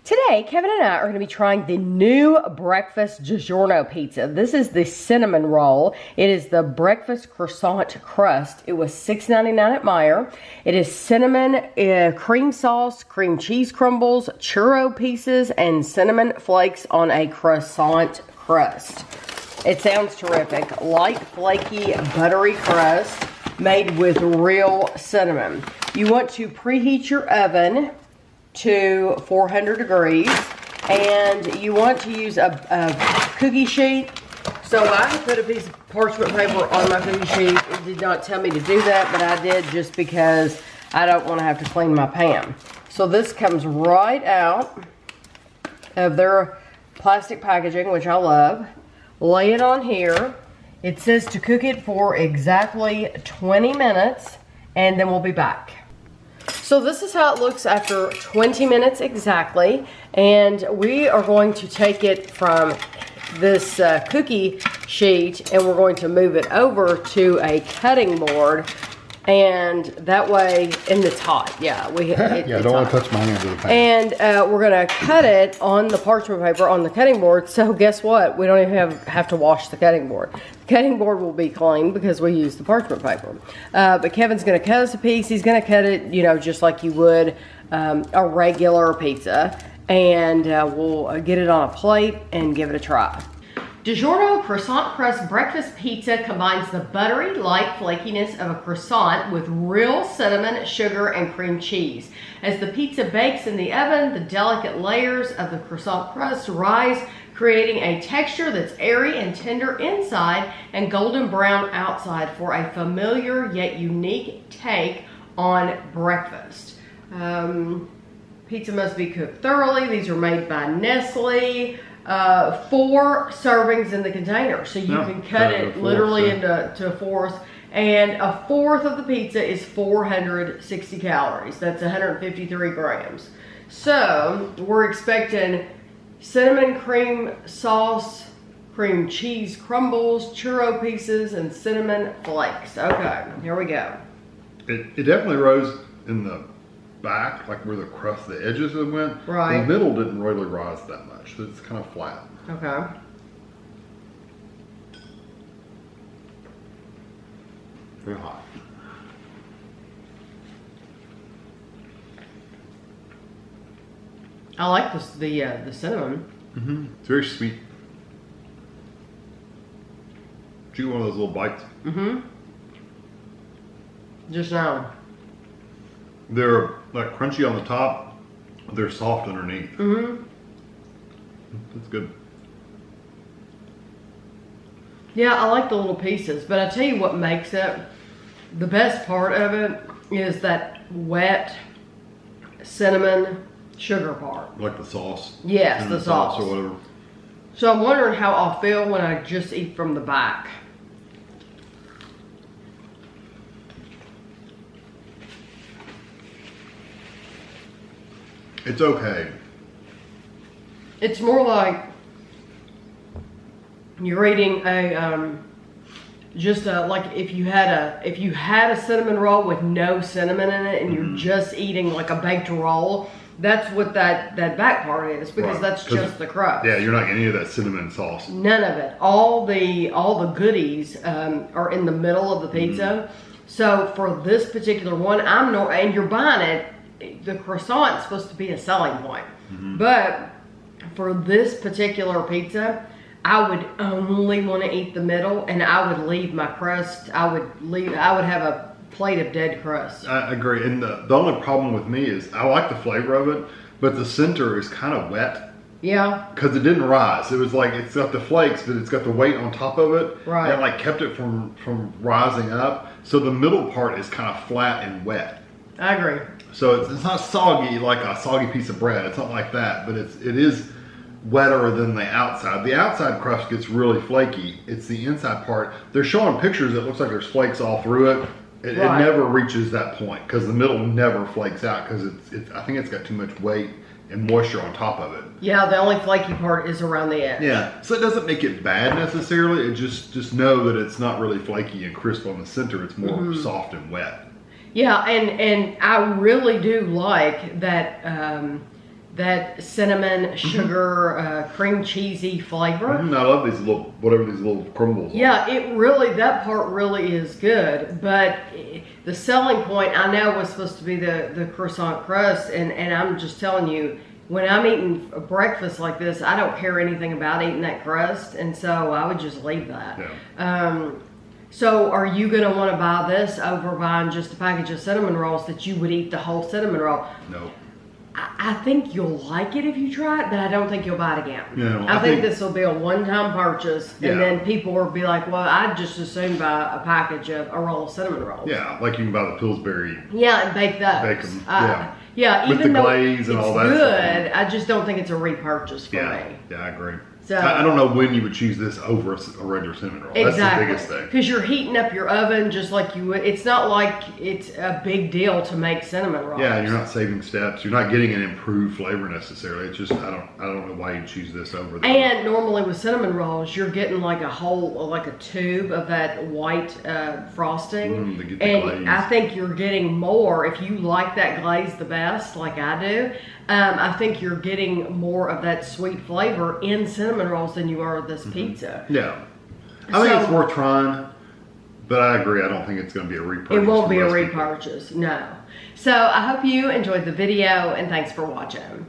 Today, Kevin and I are going to be trying the new breakfast DiGiorno pizza. This is the cinnamon roll. It is the breakfast croissant crust. It was $6.99 at Meijer. It is cinnamon, cream sauce, cream cheese crumbles, churro pieces, and cinnamon flakes on a croissant crust. It sounds terrific. Light, flaky, buttery crust made with real cinnamon. You want to preheat your oven to 400 degrees, and you want to use a cookie sheet. So I put a piece of parchment paper on my cookie sheet. It did not tell me to do that, but I did just because I don't want to have to clean my pan. So this comes right out of their plastic packaging, which I love. Lay it on here. It says to cook it for exactly 20 minutes, and then we'll be back. So this is how it looks after 20 minutes exactly, and we are going to take it from this cookie sheet and we're going to move it over to a cutting board, and that way, and it's hot, yeah. Yeah, don't want to touch my hand to the pan. And we're gonna cut it on the parchment paper on the cutting board, so guess what? We don't even have to wash the cutting board. The cutting board will be clean because we use the parchment paper. But Kevin's gonna cut us a piece. He's gonna cut it, you know, just like you would a regular pizza. And we'll get it on a plate and give it a try. DiGiorno Croissant Crust Breakfast Pizza combines the buttery, light flakiness of a croissant with real cinnamon, sugar, and cream cheese. As the pizza bakes in the oven, the delicate layers of the croissant crust rise, creating a texture that's airy and tender inside and golden brown outside for a familiar yet unique take on breakfast. Pizza must be cooked thoroughly. These are made by Nestle. 4 servings in the container, so you can cut it literally into fourths, and a fourth of the pizza is 460 calories. That's 153 grams. So we're expecting cinnamon cream sauce, cream cheese crumbles, churro pieces, and cinnamon flakes. Okay, here we go. It definitely rose in the back, like where the crust, the edges of it went. Right. The middle didn't really rise that much. It's kind of flat. Okay. Very hot. I like this, the cinnamon. Mm-hmm. It's very sweet. Did you get one of those little bites? Mm-hmm. Just now. They're like crunchy on the top. They're soft underneath. Mm-hmm. That's good. Yeah, I like the little pieces, but I tell you what makes it, the best part of it is that wet cinnamon sugar part. Like the sauce. Yes, the sauce. Or whatever. So I'm wondering how I'll feel when I just eat from the back. It's okay. It's more like you're eating a like if you had a cinnamon roll with no cinnamon in it, and you're just eating like a baked roll. That's what that back part is, because that's just the crust. Yeah, you're not getting any of that cinnamon sauce. None of it. All the goodies are in the middle of the pizza. So for this particular one, and you're buying it. The croissant is supposed to be a selling point, but for this particular pizza, I would only want to eat the middle, and I would leave my crust. I would have a plate of dead crust. I agree, and the only problem with me is I like the flavor of it, but the center is kind of wet. Yeah. Because it didn't rise. It was like, it's got the flakes, but it's got the weight on top of it. Right. And it like kept it from rising up. So the middle part is kind of flat and wet. I agree. So it's not soggy like a soggy piece of bread. It's not like that, but it is wetter than the outside. The outside crust gets really flaky. It's the inside part. They're showing pictures. It looks like there's flakes all through it. It never reaches that point because the middle never flakes out because I think it's got too much weight and moisture on top of it. Yeah, the only flaky part is around the edge. Yeah, so it doesn't make it bad necessarily. It just know that it's not really flaky and crisp on the center. It's more soft and wet. Yeah, and I really do like that that cinnamon, sugar, cream cheesy flavor. I love these little crumbles. Yeah, that part really is good. But the selling point, I know, was supposed to be the croissant crust, and I'm just telling you, when I'm eating a breakfast like this, I don't care anything about eating that crust, and so I would just leave that. Yeah. So are you going to want to buy this over buying just a package of cinnamon rolls that you would eat the whole cinnamon roll? No. I think you'll like it if you try it, but I don't think you'll buy it again. No, I think this will be a one-time purchase, and then people will be like, well, I'd just as soon buy a package of a roll of cinnamon rolls. Yeah, like you can buy the Pillsbury. Yeah, and bake those. Bake them, yeah. Yeah, with even the though glaze and it's all that good, stuff. I just don't think it's a repurchase for me. Yeah, I agree. So, I don't know when you would choose this over a regular cinnamon roll. That's the biggest thing. Because you're heating up your oven just like you would. It's not like it's a big deal to make cinnamon rolls. Yeah, you're not saving steps. You're not getting an improved flavor necessarily. It's just I don't know why you choose this over. And normally with cinnamon rolls, you're getting like a tube of that white frosting. To get the and glaze. I think you're getting more if you like that glaze the best, like I do. I think you're getting more of that sweet flavor in cinnamon rolls than you are with this pizza. Yeah. I think it's worth trying, but I agree. I don't think it's going to be a repurchase. It won't be a repurchase, no. So I hope you enjoyed the video, and thanks for watching.